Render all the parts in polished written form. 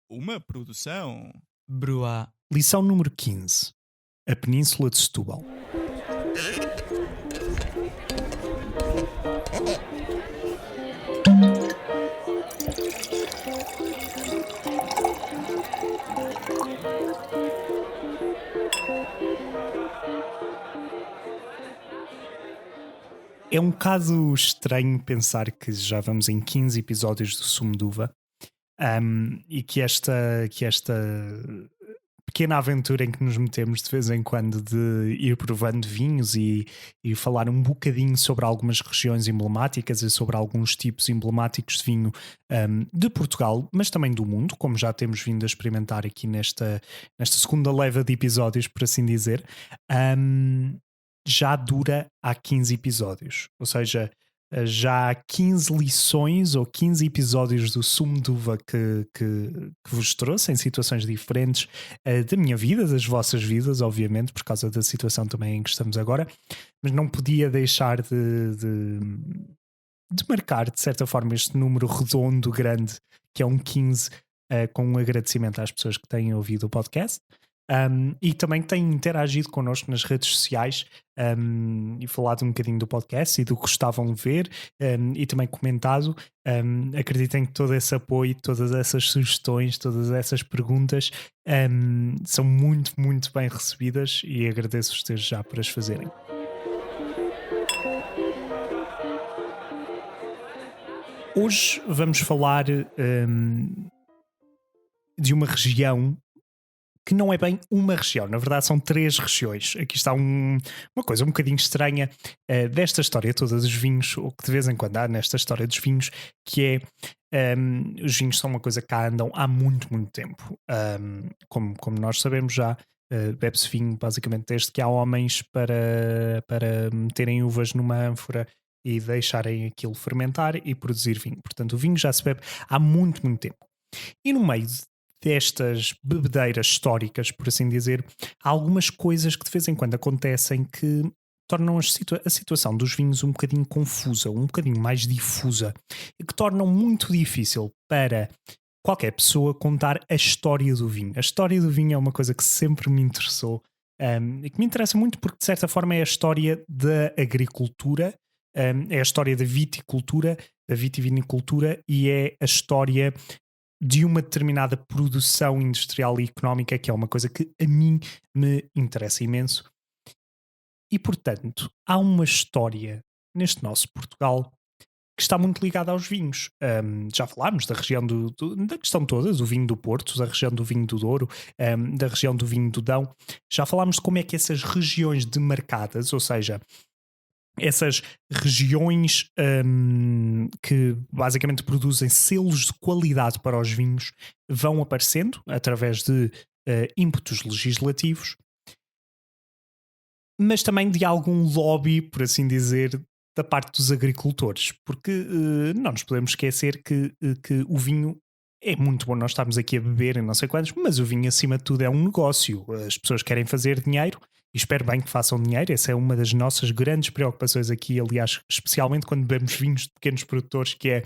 Uma produção. Broá. Lição número 15. A Península de Setúbal. É um bocado estranho pensar que já vamos em 15 episódios do Sumo de Uva, e que esta pequena aventura em que nos metemos de vez em quando de ir provando vinhos e falar um bocadinho sobre algumas regiões emblemáticas e sobre alguns tipos emblemáticos de vinho de Portugal, mas também do mundo, como já temos vindo a experimentar aqui nesta segunda leva de episódios, por assim dizer, já dura há 15 episódios. Ou seja, já há 15 lições ou 15 episódios do Sumo de Uva que vos trouxe em situações diferentes da minha vida, das vossas vidas, obviamente, por causa da situação também em que estamos agora, mas não podia deixar de marcar, de certa forma, este número redondo, grande, que é um 15, com um agradecimento às pessoas que têm ouvido o podcast. E também têm interagido connosco nas redes sociais e falado um bocadinho do podcast e do que gostavam de ver, e também comentado. Acreditem que todo esse apoio, todas essas sugestões, todas essas perguntas são muito, muito bem recebidas e agradeço-vos desde já por as fazerem. Hoje vamos falar de uma região que não é bem uma região, na verdade são 3 regiões. Aqui está uma coisa um bocadinho estranha desta história toda dos vinhos, ou que de vez em quando há nesta história dos vinhos, que é os vinhos são uma coisa que cá andam há muito, muito tempo. Como nós sabemos já, bebe-se vinho basicamente desde que há homens para meterem uvas numa ânfora e deixarem aquilo fermentar e produzir vinho. Portanto, o vinho já se bebe há muito, muito tempo. E no meio destas bebedeiras históricas, por assim dizer, há algumas coisas que de vez em quando acontecem que tornam a situação dos vinhos um bocadinho confusa, um bocadinho mais difusa, e que tornam muito difícil para qualquer pessoa contar a história do vinho. A história do vinho é uma coisa que sempre me interessou, e que me interessa muito porque de certa forma é a história da agricultura, é a história da viticultura, da vitivinicultura, e é a história de uma determinada produção industrial e económica, que é uma coisa que a mim me interessa imenso. E, portanto, há uma história neste nosso Portugal que está muito ligada aos vinhos. Já falámos da região da questão toda, do vinho do Porto, da região do vinho do Douro, da região do vinho do Dão. Já falámos de como é que essas regiões demarcadas, ou seja, essas regiões que basicamente produzem selos de qualidade para os vinhos, vão aparecendo através de ímpetos legislativos, mas também de algum lobby, por assim dizer, da parte dos agricultores, porque não nos podemos esquecer que o vinho é muito bom nós estarmos aqui a beber e não sei quantos, mas o vinho acima de tudo é um negócio. As pessoas querem fazer dinheiro e espero bem que façam dinheiro. Essa é uma das nossas grandes preocupações aqui, aliás, especialmente quando bebemos vinhos de pequenos produtores, que é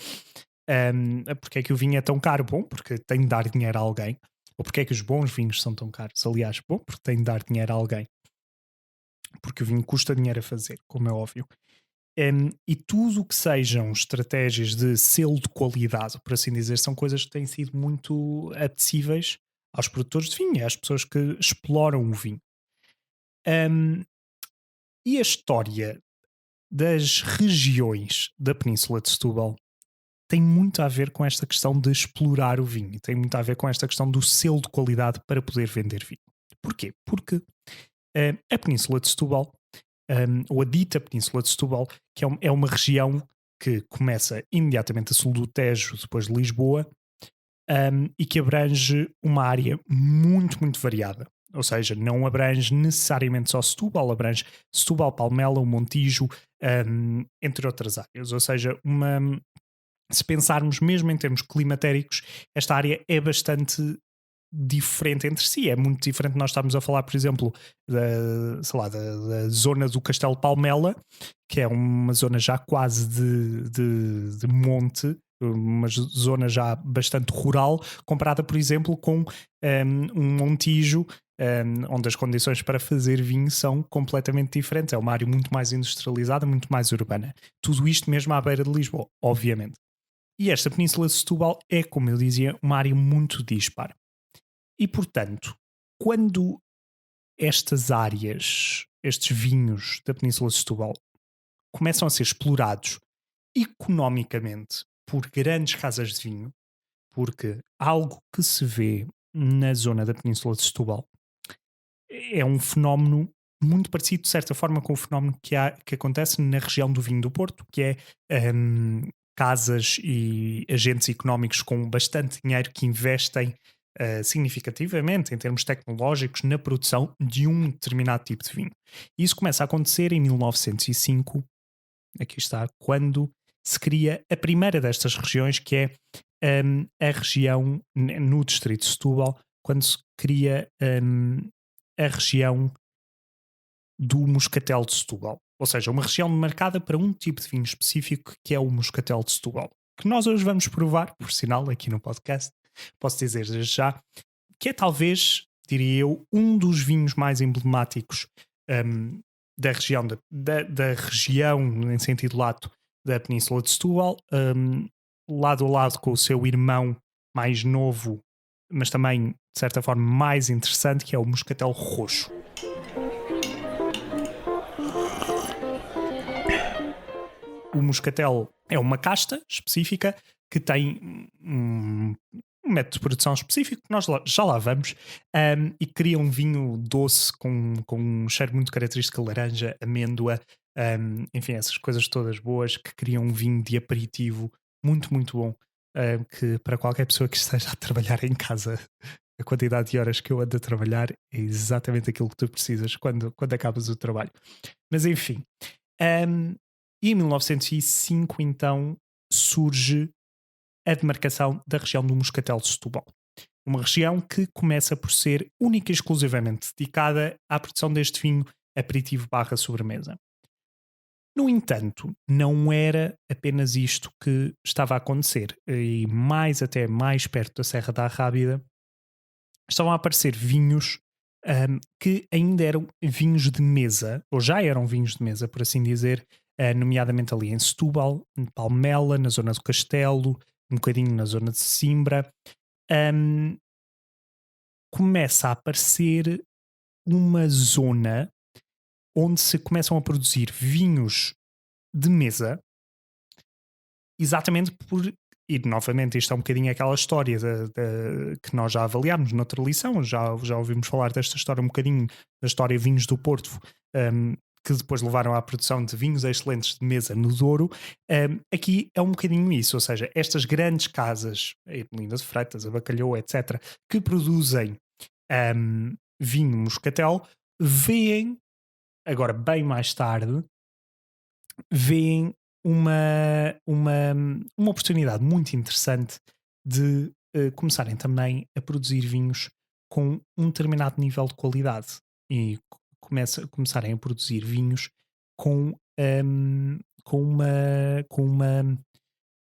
porque é que o vinho é tão caro? Bom, porque tem de dar dinheiro a alguém. Ou porque é que os bons vinhos são tão caros? Aliás, bom, porque tem de dar dinheiro a alguém. Porque o vinho custa dinheiro a fazer, como é óbvio. E tudo o que sejam estratégias de selo de qualidade, por assim dizer, são coisas que têm sido muito apetecíveis aos produtores de vinho, às pessoas que exploram o vinho. E a história das regiões da Península de Setúbal tem muito a ver com esta questão de explorar o vinho, tem muito a ver com esta questão do selo de qualidade para poder vender vinho. Porquê? Porque a Península de Setúbal, ou a dita Península de Setúbal, que é uma região que começa imediatamente a sul do Tejo, depois de Lisboa, e que abrange uma área muito, muito variada. Ou seja, não abrange necessariamente só Setúbal, abrange Setúbal, Palmela, o Montijo, entre outras áreas. Ou seja, se pensarmos mesmo em termos climatéricos, esta área é bastante diferente entre si. É muito diferente nós estarmos a falar, por exemplo, da zona do Castelo Palmela, que é uma zona já quase de monte, uma zona já bastante rural, comparada, por exemplo, com um Montijo, onde as condições para fazer vinho são completamente diferentes. É uma área muito mais industrializada, muito mais urbana. Tudo isto mesmo à beira de Lisboa, obviamente. E esta Península de Setúbal é, como eu dizia, uma área muito dispar. E, portanto, quando estas áreas, estes vinhos da Península de Setúbal, começam a ser explorados economicamente por grandes casas de vinho, porque algo que se vê na zona da Península de Setúbal é um fenómeno muito parecido, de certa forma, com o fenómeno que acontece na região do vinho do Porto, que é casas e agentes económicos com bastante dinheiro que investem significativamente, em termos tecnológicos, na produção de um determinado tipo de vinho. E isso começa a acontecer em 1905, aqui está, quando se cria a primeira destas regiões, que é a região no distrito de Setúbal, quando se cria a região do Moscatel de Setúbal. Ou seja, uma região marcada para um tipo de vinho específico, que é o Moscatel de Setúbal, que nós hoje vamos provar, por sinal, aqui no podcast. Posso dizer desde já que é talvez, diria eu, um dos vinhos mais emblemáticos da região, da região, em sentido lato, da Península de Setúbal, lado a lado com o seu irmão mais novo, mas também, de certa forma, mais interessante, que é o Moscatel Roxo. O Moscatel é uma casta específica que tem um método de produção específico, que nós já lá vamos, e cria um vinho doce com um cheiro muito característico de laranja, amêndoa, enfim, essas coisas todas boas que criam um vinho de aperitivo muito, muito bom, que para qualquer pessoa que esteja a trabalhar em casa, a quantidade de horas que eu ando a trabalhar é exatamente aquilo que tu precisas quando acabas o trabalho. Mas enfim, e em 1905 então surge a demarcação da região do Moscatel de Setúbal. Uma região que começa por ser única e exclusivamente dedicada à produção deste vinho aperitivo barra sobremesa. No entanto, não era apenas isto que estava a acontecer. E até mais perto da Serra da Arrábida, estavam a aparecer vinhos que ainda eram vinhos de mesa, ou já eram vinhos de mesa, por assim dizer, nomeadamente ali em Setúbal, em Palmela, na zona do Castelo, um bocadinho na zona de Simbra. Começa a aparecer uma zona onde se começam a produzir vinhos de mesa, exatamente por. E novamente, isto é um bocadinho aquela história que nós já avaliámos noutra lição, já ouvimos falar desta história um bocadinho, da história Vinhos do Porto, que depois levaram à produção de vinhos excelentes de mesa no Douro. Aqui é um bocadinho isso, ou seja, estas grandes casas, a Ermelinda de Freitas, a Bacalhau, etc., que produzem vinho moscatel, veem, agora bem mais tarde, veem uma oportunidade muito interessante de começarem também a produzir vinhos com um determinado nível de qualidade e começarem a produzir vinhos com,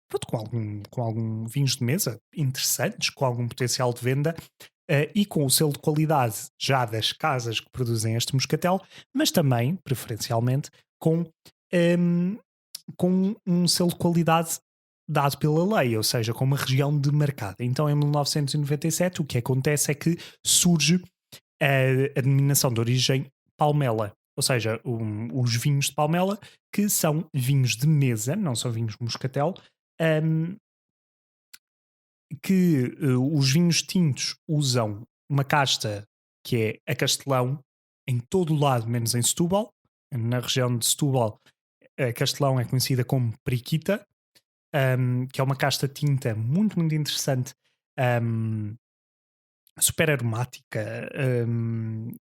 pronto, com algum vinhos de mesa interessantes, com algum potencial de venda, e com o selo de qualidade já das casas que produzem este moscatel, mas também, preferencialmente, um, com um selo de qualidade dado pela lei, ou seja, com uma região demarcada. Então, em 1997, o que acontece é que surge a denominação de origem Palmela, ou seja, os vinhos de Palmela, que são vinhos de mesa, não são vinhos moscatel, que os vinhos tintos usam uma casta que é a Castelão em todo o lado, menos em Setúbal. Na região de Setúbal, a Castelão é conhecida como Periquita, que é uma casta tinta muito, muito interessante, super aromática,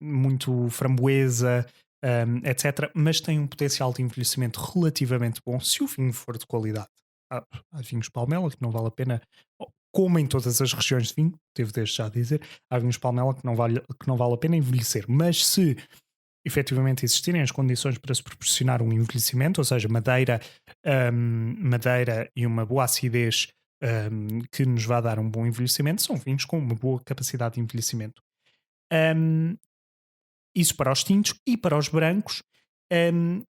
muito framboesa, etc. Mas tem um potencial de envelhecimento relativamente bom se o vinho for de qualidade. Há vinhos Palmela que não vale a pena, como em todas as regiões de vinho, devo desde já dizer, há vinhos Palmela que não vale a pena envelhecer. Mas se efetivamente existirem as condições para se proporcionar um envelhecimento, ou seja, madeira e uma boa acidez que nos vai dar um bom envelhecimento, são vinhos com uma boa capacidade de envelhecimento. Um, Isso para os tintos e para os brancos, um,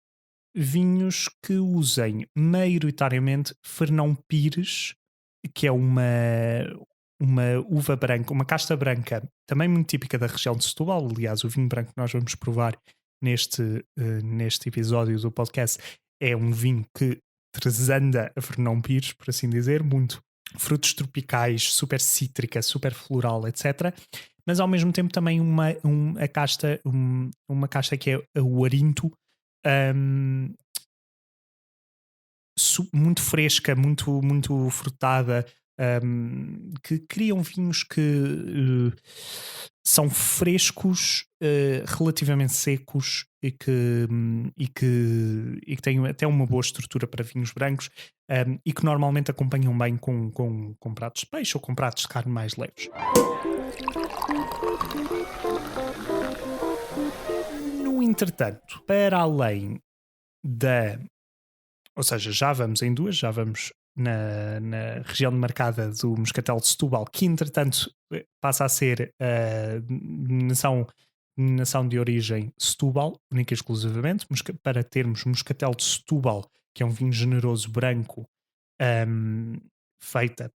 vinhos que usem maioritariamente Fernão Pires, que é uma uva branca, uma casta branca, também muito típica da região de Setúbal. Aliás, o vinho branco que nós vamos provar neste episódio do podcast é um vinho que transanda a Fernão Pires, por assim dizer, muito frutos tropicais, super cítrica, super floral, etc. Mas ao mesmo tempo também uma casta que é o Arinto, um, muito fresca, muito frutada, que criam vinhos que são frescos, relativamente secos e que têm até uma boa estrutura para vinhos brancos, e que normalmente acompanham bem com pratos de peixe ou com pratos de carne mais leves. No entretanto, para além ou seja, já vamos em duas, já vamos na região demarcada do Moscatel de Setúbal, que entretanto passa a ser a denominação de origem Setúbal, única e exclusivamente, para termos Moscatel de Setúbal, que é um vinho generoso branco, feita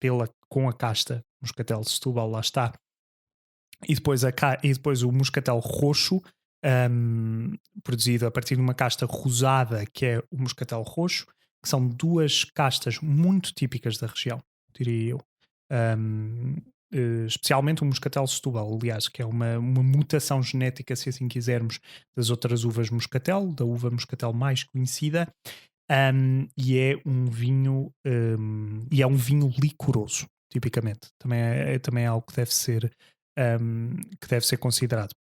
com a casta Moscatel de Setúbal, lá está. E depois o Moscatel roxo, produzido a partir de uma casta rosada, que é o Moscatel roxo, que são duas castas muito típicas da região, diria eu. Especialmente o Moscatel Setúbal, aliás, que é uma mutação genética, se assim quisermos, das outras uvas Moscatel, da uva Moscatel mais conhecida, e é um vinho licoroso, tipicamente. Também é algo que deve ser considerado,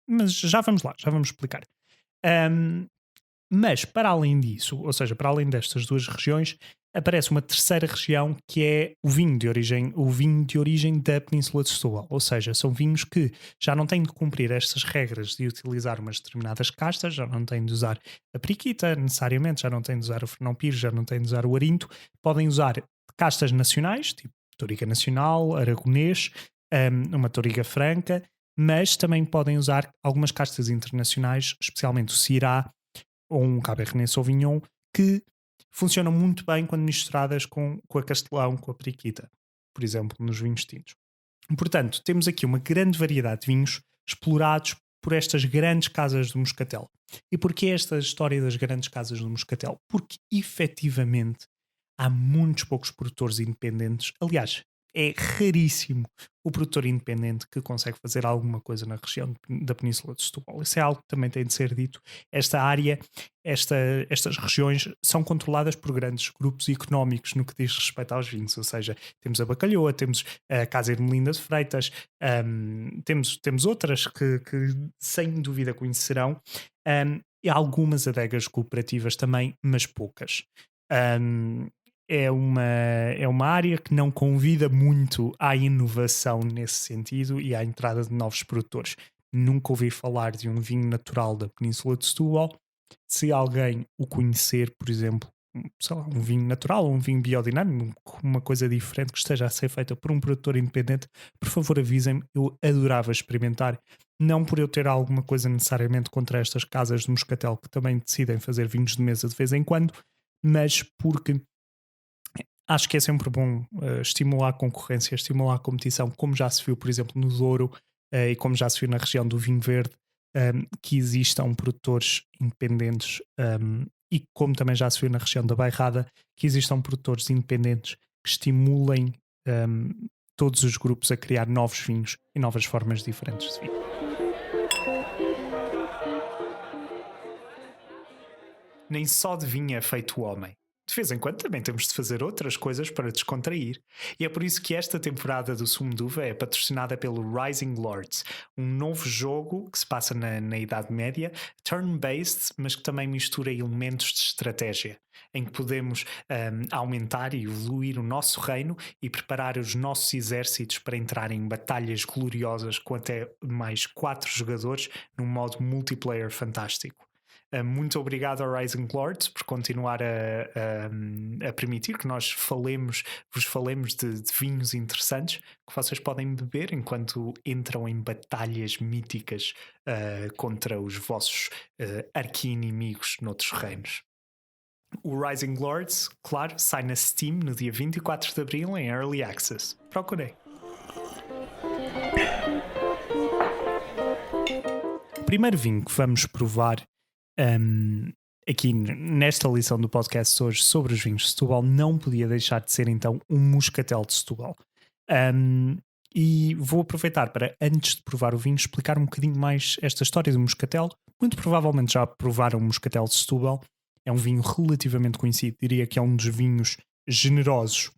mas já vamos lá, já vamos explicar. Mas para além disso, ou seja, para além destas duas regiões, aparece uma terceira região, que é o vinho de origem da Península de Setúbal. Ou seja, são vinhos que já não têm de cumprir estas regras de utilizar umas determinadas castas, já não têm de usar a periquita necessariamente, já não têm de usar o Fernão Pires, já não têm de usar o Arinto, podem usar castas nacionais, tipo Touriga Nacional, Aragonês, uma Touriga Franca, mas também podem usar algumas castas internacionais, especialmente o Syrah ou um Cabernet Sauvignon, que funcionam muito bem quando misturadas com a Castelão, com a periquita, por exemplo, nos vinhos tintos. Portanto, temos aqui uma grande variedade de vinhos explorados por estas grandes casas do Moscatel. E porquê esta história das grandes casas do Moscatel? Porque, efetivamente, há muitos poucos produtores independentes. Aliás, é raríssimo o produtor independente que consegue fazer alguma coisa na região da Península de Setúbal. Isso é algo que também tem de ser dito. Esta área, estas regiões são controladas por grandes grupos económicos no que diz respeito aos vinhos, ou seja, temos a Bacalhoa, temos a Casa Ermelinda de Freitas, temos outras que sem dúvida conhecerão, e algumas adegas cooperativas também, mas poucas. É uma área que não convida muito à inovação nesse sentido e à entrada de novos produtores. Nunca ouvi falar de um vinho natural da Península de Setúbal. Se alguém o conhecer, por exemplo, sei lá, um vinho natural ou um vinho biodinâmico, uma coisa diferente que esteja a ser feita por um produtor independente, por favor avisem-me, eu adorava experimentar. Não por eu ter alguma coisa necessariamente contra estas casas de Moscatel que também decidem fazer vinhos de mesa de vez em quando, mas porque acho que é sempre bom estimular a concorrência, estimular a competição, como já se viu, por exemplo, no Douro, e como já se viu na região do vinho verde, que existam produtores independentes, e como também já se viu na região da Bairrada, que existam produtores independentes que estimulem todos os grupos a criar novos vinhos e novas formas diferentes de vinho. Nem só de vinho é feito o homem, de vez em quando também temos de fazer outras coisas para descontrair. E é por isso que esta temporada do Sumo de Uva é patrocinada pelo Rising Lords, um novo jogo que se passa na Idade Média, turn-based, mas que também mistura elementos de estratégia, em que podemos aumentar e evoluir o nosso reino e preparar os nossos exércitos para entrar em batalhas gloriosas com até mais 4 jogadores num modo multiplayer fantástico. Muito obrigado ao Rising Lords por continuar a permitir que nós vos falemos de vinhos interessantes que vocês podem beber enquanto entram em batalhas míticas contra os vossos arqui-inimigos noutros reinos. O Rising Lords, claro, sai na Steam no dia 24 de Abril em Early Access. Procurei. O primeiro vinho que vamos provar aqui nesta lição do podcast hoje sobre os vinhos de Setúbal não podia deixar de ser então um moscatel de Setúbal. E vou aproveitar para, antes de provar o vinho, explicar um bocadinho mais esta história do moscatel. Muito provavelmente já provaram o moscatel de Setúbal. É um vinho relativamente conhecido, diria que é um dos vinhos generosos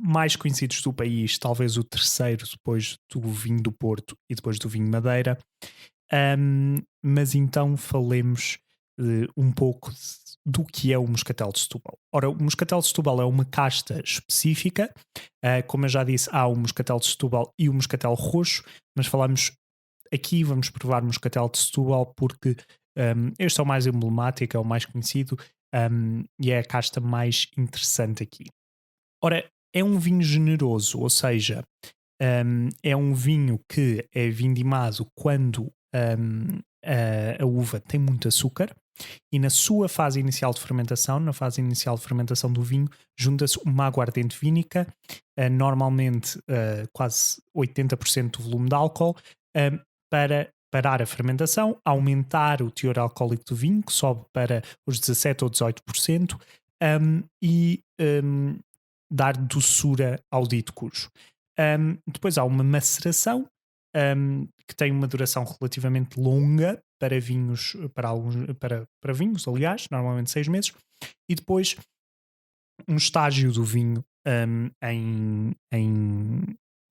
mais conhecidos do país, talvez o terceiro depois do vinho do Porto e depois do vinho Madeira. Mas então falemos um pouco do que é o moscatel de Setúbal. Ora, o moscatel de Setúbal é uma casta específica, como eu já disse, há o moscatel de Setúbal e o moscatel roxo, mas vamos provar o moscatel de Setúbal porque este é o mais emblemático, é o mais conhecido e é a casta mais interessante aqui. Ora, é um vinho generoso, ou seja, é um vinho que é vindimado quando a uva tem muito açúcar e na sua fase inicial de fermentação, na fase inicial de fermentação do vinho, junta-se uma aguardente vínica, normalmente quase 80% do volume de álcool, para parar a fermentação, aumentar o teor alcoólico do vinho, que sobe para os 17 ou 18%, e dar doçura ao dito cujo. Depois há uma maceração que tem uma duração relativamente longa para vinhos, para vinhos, aliás, normalmente 6 meses, e depois um estágio do vinho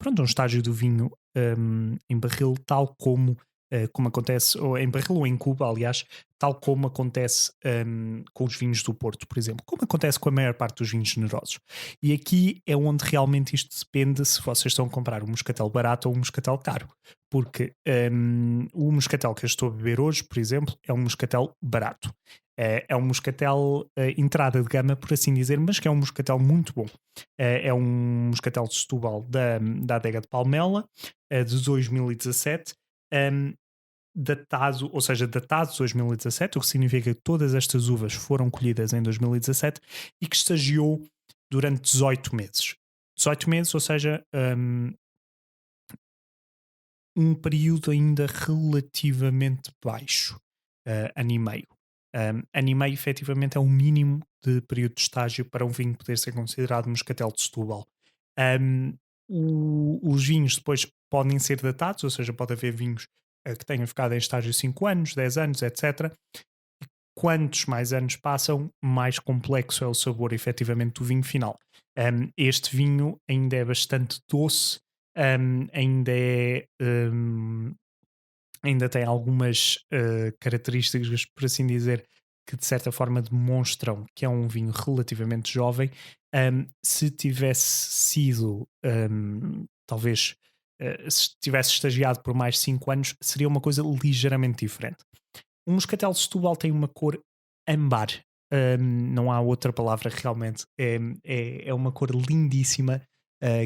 um estágio do vinho em barril, tal como acontece, ou em barril ou em cuba, aliás, tal como acontece com os vinhos do Porto, por exemplo, como acontece com a maior parte dos vinhos generosos. E aqui é onde realmente isto depende se vocês estão a comprar um moscatel barato ou um moscatel caro, porque o moscatel que eu estou a beber hoje, por exemplo, é um moscatel barato. É um moscatel entrada de gama, por assim dizer, mas que é um moscatel muito bom. É um moscatel de Setúbal da adega de Palmela, de 2017, datado de 2017, o que significa que todas estas uvas foram colhidas em 2017 e que estagiou durante 18 meses. 18 meses, ou seja, um período ainda relativamente baixo, ano e meio. Ano e meio, efetivamente, é o mínimo de período de estágio para um vinho poder ser considerado moscatel de Setúbal. Os vinhos depois podem ser datados, ou seja, pode haver vinhos que tenham ficado em estágio 5 anos, 10 anos, etc. Quantos mais anos passam, mais complexo é o sabor, efetivamente, do vinho final. Este vinho ainda é bastante doce, ainda tem algumas características, por assim dizer, que de certa forma demonstram que é um vinho relativamente jovem. Se tivesse sido, talvez, se tivesse estagiado por mais 5 anos, seria uma coisa ligeiramente diferente. O moscatel de Setúbal tem uma cor âmbar, não há outra palavra realmente. É uma cor lindíssima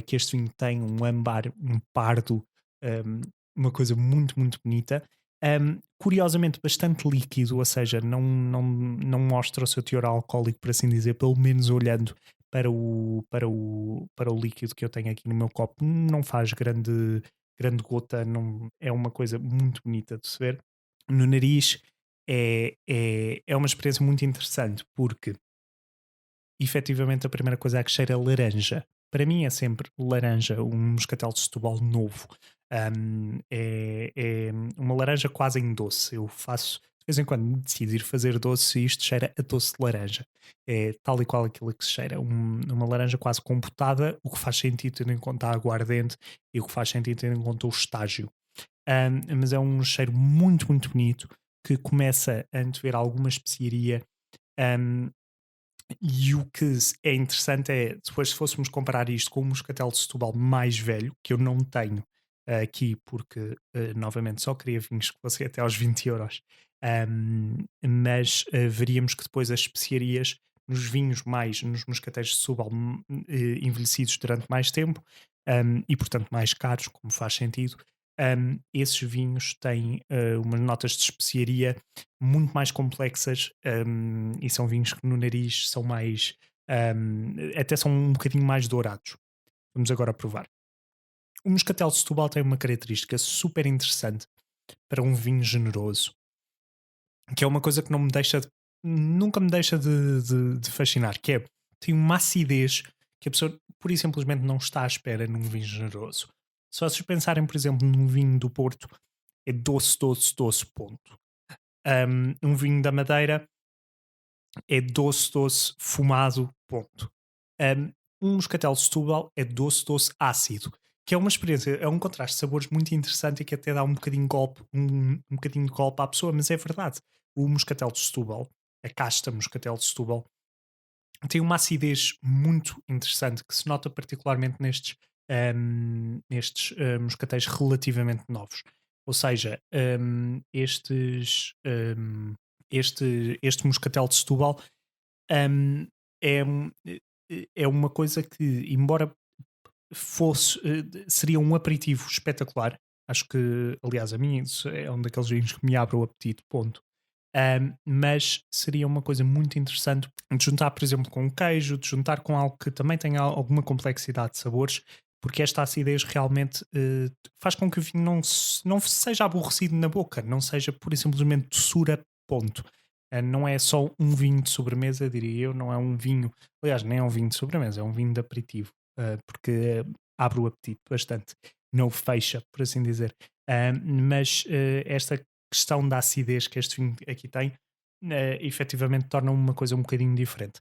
que este vinho tem, um âmbar, um pardo, uma coisa muito, muito bonita. Curiosamente bastante líquido, ou seja, não mostra o seu teor alcoólico, por assim dizer, pelo menos olhando para o líquido que eu tenho aqui no meu copo. Não faz grande gota, não, é uma coisa muito bonita de se ver. No nariz é uma experiência muito interessante, porque efetivamente a primeira coisa é que cheira laranja. Para mim é sempre laranja, um moscatel de Setúbal novo. É uma laranja quase em doce. Eu faço de vez em quando decido ir fazer doce e isto cheira a doce de laranja. É tal e qual aquilo que se cheira. Uma laranja quase compotada, o que faz sentido tendo em conta a aguardente e o que faz sentido tendo em conta o estágio. Mas é um cheiro muito, muito bonito que começa a antever alguma especiaria. Um, e o que é interessante é, depois se fôssemos comparar isto com o moscatel de Setúbal mais velho, que eu não tenho aqui porque, novamente, só queria vinhos que fossem até aos 20€, mas veríamos que depois as especiarias nos vinhos mais, nos moscatéis de Setúbal envelhecidos durante mais tempo, e portanto mais caros, como faz sentido, esses vinhos têm umas notas de especiaria muito mais complexas, e são vinhos que no nariz são mais, até são um bocadinho mais dourados. Vamos agora provar. O moscatel de Setúbal tem uma característica super interessante para um vinho generoso, que é uma coisa que não me deixa nunca me deixa de fascinar, que é, tem uma acidez que a pessoa pura e simplesmente não está à espera num vinho generoso. Se vocês pensarem, por exemplo, num vinho do Porto, é doce, doce, doce, ponto. Um vinho da Madeira é doce, doce, fumado, ponto. Um moscatel de Setúbal é doce, doce, ácido, que é uma experiência, é um contraste de sabores muito interessante e que até dá um bocadinho de golpe, um bocadinho de golpe à pessoa, mas é verdade. O moscatel de Setúbal, a casta moscatel de Setúbal, tem uma acidez muito interessante que se nota particularmente moscatéis relativamente novos. Ou seja, este moscatel de Setúbal, hum, é, é uma coisa que, embora seria um aperitivo espetacular, acho que, aliás, a mim isso é um daqueles vinhos que me abre o apetite, ponto. Mas seria uma coisa muito interessante de juntar, por exemplo, com um queijo, de juntar com algo que também tenha alguma complexidade de sabores, porque esta acidez realmente faz com que o vinho não seja aborrecido na boca, não seja pura e simplesmente doçura, ponto. Não é só um vinho de sobremesa, diria eu, não é um vinho, aliás, nem é um vinho de sobremesa, é um vinho de aperitivo, porque abre o apetite bastante, não o fecha, por assim dizer. Mas esta questão da acidez que este vinho aqui tem, efetivamente torna uma coisa um bocadinho diferente.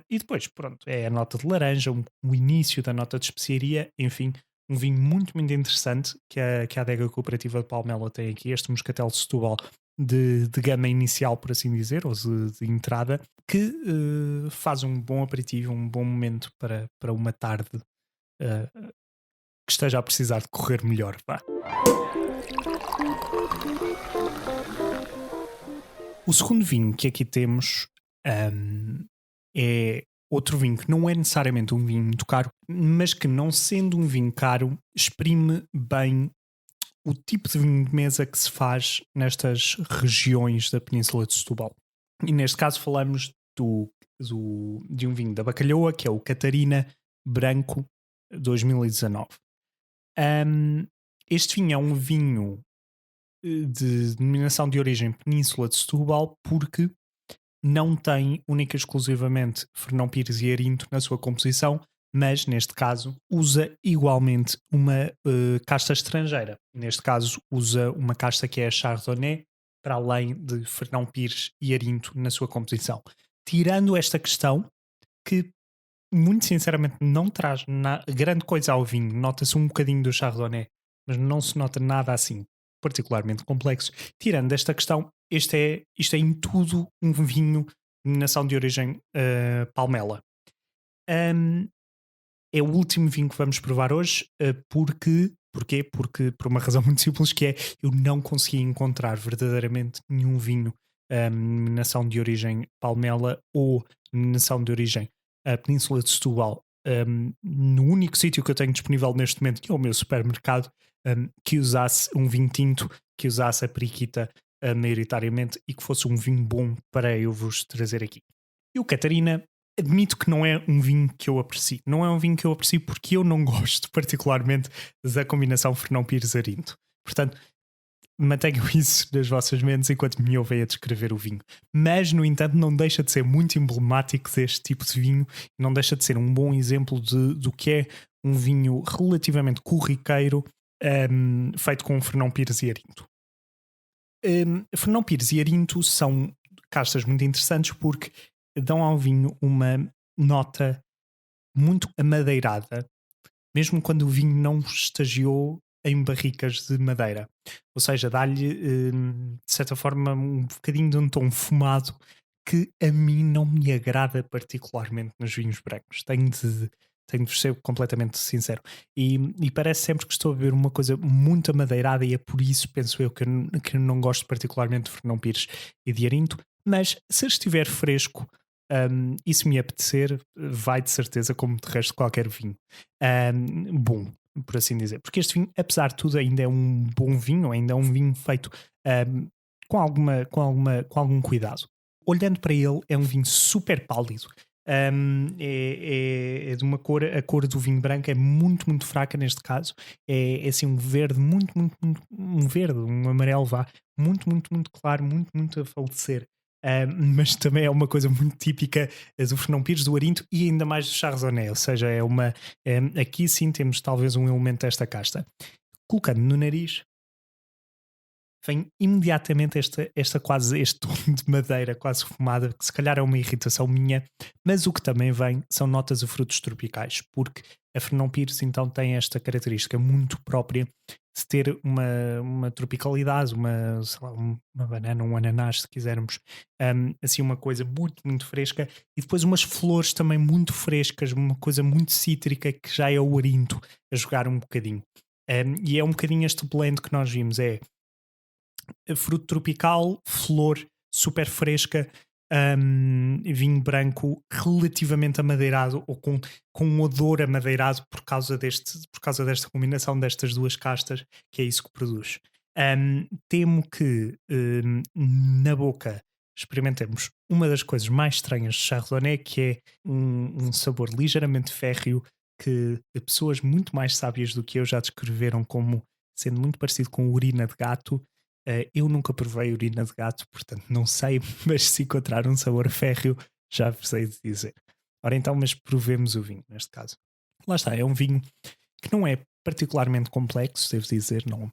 E depois, pronto, é a nota de laranja, o início da nota de especiaria, enfim, um vinho muito, muito interessante que a Adega Cooperativa de Palmela tem aqui, este moscatel de Setúbal de gama inicial, por assim dizer, ou de entrada, que faz um bom aperitivo, um bom momento para uma tarde eh, que esteja a precisar de correr melhor. Vá. O segundo vinho que aqui temos, é outro vinho que não é necessariamente um vinho muito caro, mas que, não sendo um vinho caro, exprime bem o tipo de vinho de mesa que se faz nestas regiões da Península de Setúbal. E neste caso falamos de um vinho da Bacalhoa, que é o Catarina Branco 2019. Este vinho é um vinho de denominação de origem Península de Setúbal, porque não tem única e exclusivamente Fernão Pires e Arinto na sua composição, mas neste caso usa igualmente uma casta estrangeira. Neste caso usa uma casta que é a Chardonnay, para além de Fernão Pires e Arinto na sua composição. Tirando esta questão, que muito sinceramente não traz grande coisa ao vinho, nota-se um bocadinho do Chardonnay, mas não se nota nada assim particularmente complexo. Tirando esta questão, isto é em tudo um vinho de nação de origem Palmela. É o último vinho que vamos provar hoje, porquê? Porque por uma razão muito simples, que é, eu não consegui encontrar verdadeiramente nenhum vinho nação de origem Palmela ou nação de origem Península de Setúbal, no único sítio que eu tenho disponível neste momento, que é o meu supermercado, que usasse um vinho tinto, que usasse a periquita maioritariamente, e que fosse um vinho bom para eu vos trazer aqui. E o Catarina, admito que não é um vinho que eu aprecio. Não é um vinho que eu aprecio porque eu não gosto particularmente da combinação Fernão Pires-Arinto. Portanto, mantenham isso nas vossas mentes enquanto me ouvem a descrever o vinho. Mas, no entanto, não deixa de ser muito emblemático deste tipo de vinho, não deixa de ser um bom exemplo do que é um vinho relativamente corriqueiro, feito com Fernão Pires e Arinto. Fernão Pires e Arinto são castas muito interessantes porque dão ao vinho uma nota muito amadeirada, mesmo quando o vinho não estagiou em barricas de madeira. Ou seja, dá-lhe, de certa forma, um bocadinho de um tom fumado que a mim não me agrada particularmente nos vinhos brancos. Tenho de ser completamente sincero. E parece sempre que estou a beber uma coisa muito amadeirada e é por isso, penso eu, que eu não gosto particularmente de Fernão Pires e de Arinto. Mas se estiver fresco, e se me apetecer, vai de certeza, como de resto qualquer vinho. Bom, por assim dizer. Porque este vinho, apesar de tudo, ainda é um bom vinho, ainda é um vinho feito com algum cuidado. Olhando para ele, é um vinho super pálido. É de uma cor, a cor do vinho branco é muito, muito fraca neste caso. É assim um verde, um verde, um amarelo vá, muito claro, muito a falecer. Mas também é uma coisa muito típica do Fernão Pires, do Arinto e ainda mais do Chardonnay, ou seja, aqui sim temos talvez um elemento desta casta. Colocando no nariz, vem imediatamente este tom de madeira quase fumada, que se calhar é uma irritação minha, mas o que também vem são notas de frutos tropicais, porque a Fernão Pires então tem esta característica muito própria de ter uma tropicalidade, sei lá, uma banana, um ananás, se quisermos, assim uma coisa muito fresca, e depois umas flores também muito frescas, uma coisa muito cítrica que já é o Arinto a jogar um bocadinho. E é um bocadinho este blend que nós vimos, fruto tropical, flor super fresca, vinho branco relativamente amadeirado ou com um odor amadeirado por causa desta combinação destas duas castas, que é isso que produz. Temo que na boca experimentemos uma das coisas mais estranhas de Chardonnay, que é um sabor ligeiramente férreo que pessoas muito mais sábias do que eu já descreveram como sendo muito parecido com urina de gato. Eu nunca provei urina de gato, portanto não sei, mas se encontrar um sabor férreo, já vos sei de dizer. Ora então, mas provemos o vinho, neste caso. Lá está, é um vinho que não é particularmente complexo, devo dizer, não.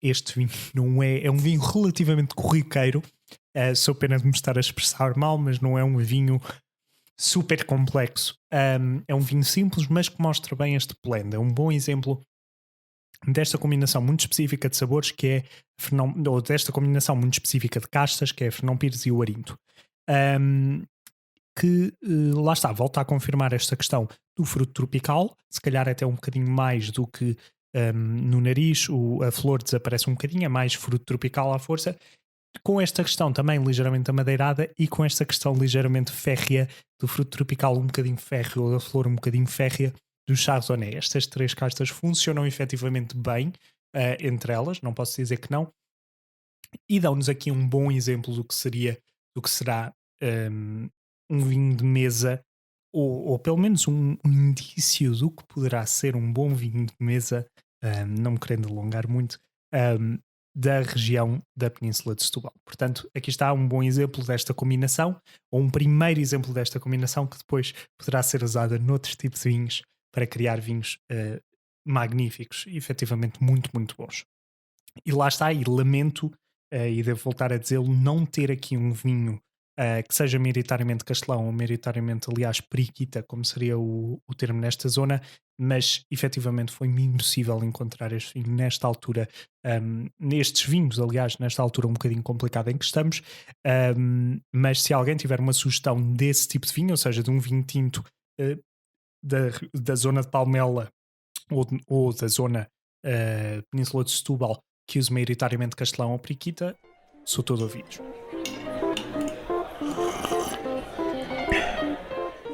Este vinho não é um vinho relativamente corriqueiro, sou pena de me estar a expressar mal, mas não é um vinho super complexo. É um vinho simples, mas que mostra bem este blend. É um bom exemplo desta combinação muito específica de sabores, que é ou desta combinação muito específica de castas, que é Fernão Pires e o Arinto. Lá está, volta a confirmar esta questão do fruto tropical, se calhar até um bocadinho mais do que no nariz, a flor desaparece um bocadinho, é mais fruto tropical à força, com esta questão também ligeiramente amadeirada e com esta questão ligeiramente férrea do fruto tropical, um bocadinho férreo, ou da flor um bocadinho férrea do Chardonnay. Estas três castas funcionam efetivamente bem entre elas, não posso dizer que não, e dão-nos aqui um bom exemplo do que será um vinho de mesa, ou pelo menos um indício do que poderá ser um bom vinho de mesa, não me querendo alongar muito, da região da Península de Setúbal. Portanto, aqui está um bom exemplo desta combinação, ou um primeiro exemplo desta combinação que depois poderá ser usada noutros tipos de vinhos para criar vinhos magníficos e efetivamente muito bons. E lá está, e lamento, e devo voltar a dizê-lo, não ter aqui um vinho que seja maioritariamente castelão ou maioritariamente, aliás, periquita, como seria o termo nesta zona, mas efetivamente foi-me impossível encontrar este vinho nesta altura, nestes vinhos, aliás, nesta altura um bocadinho complicada em que estamos, mas se alguém tiver uma sugestão desse tipo de vinho, ou seja, de um vinho tinto da zona de Palmela ou da zona Península de Setúbal, que use maioritariamente castelão ou periquita, sou todo ouvidos.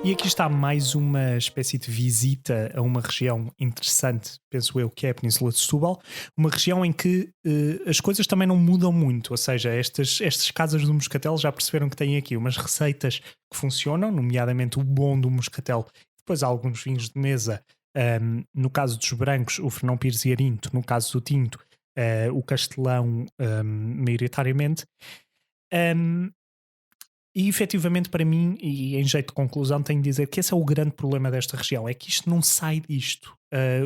E aqui está mais uma espécie de visita a uma região interessante, penso eu, que é a Península de Setúbal, uma região em que as coisas também não mudam muito, ou seja, estas casas do moscatel já perceberam que têm aqui umas receitas que funcionam, nomeadamente o bom do moscatel, depois há alguns vinhos de mesa, no caso dos brancos, o Fernão Pires e Arinto, no caso do tinto, o castelão maioritariamente. E efetivamente para mim, e em jeito de conclusão, tenho de dizer que esse é o grande problema desta região, é que isto não sai disto.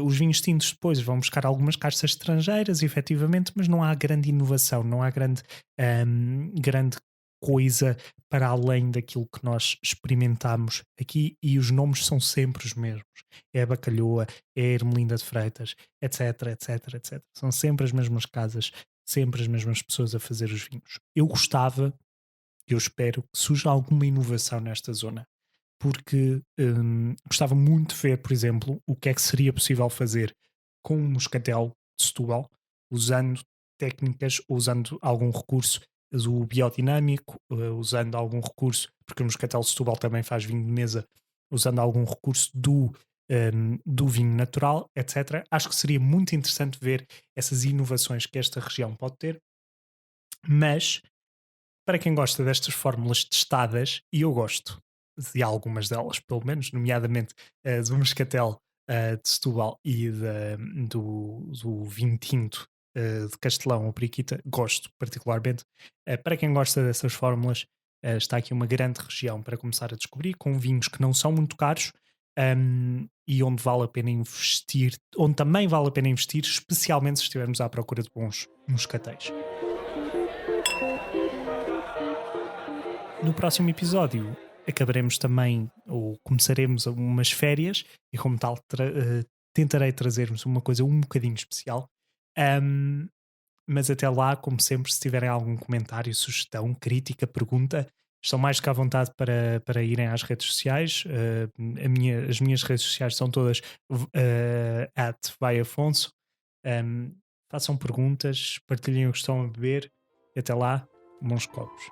Os vinhos tintos depois vão buscar algumas castas estrangeiras, efetivamente, mas não há grande inovação, não há grande coisa para além daquilo que nós experimentamos aqui, e os nomes são sempre os mesmos. É a Bacalhoa, é a Ermelinda de Freitas, etc, etc, etc. São sempre as mesmas casas, sempre as mesmas pessoas a fazer os vinhos. Eu espero que surja alguma inovação nesta zona, porque gostava muito de ver, por exemplo, o que é que seria possível fazer com um moscatel de Setúbal, usando técnicas, usando algum recurso do biodinâmico, usando algum recurso, porque o moscatel de Setúbal também faz vinho de mesa, usando algum recurso do vinho natural, etc. Acho que seria muito interessante ver essas inovações que esta região pode ter, mas para quem gosta destas fórmulas testadas, e eu gosto de algumas delas, pelo menos, nomeadamente do Moscatel de Setúbal e do vinho tinto de Castelão ou Periquita, gosto particularmente. Para quem gosta dessas fórmulas, está aqui uma grande região para começar a descobrir, com vinhos que não são muito caros, e onde vale a pena investir, onde também vale a pena investir, especialmente se estivermos à procura de bons moscatéis. No próximo episódio acabaremos também, ou começaremos umas férias, e como tal tentarei trazer-vos uma coisa um bocadinho especial. Ahm, mas até lá, como sempre, se tiverem algum comentário, sugestão, crítica, pergunta, estão mais que à vontade para irem às redes sociais. As minhas redes sociais são todas @vaiafonso. Façam perguntas, partilhem o que estão a beber, e até lá, bons copos.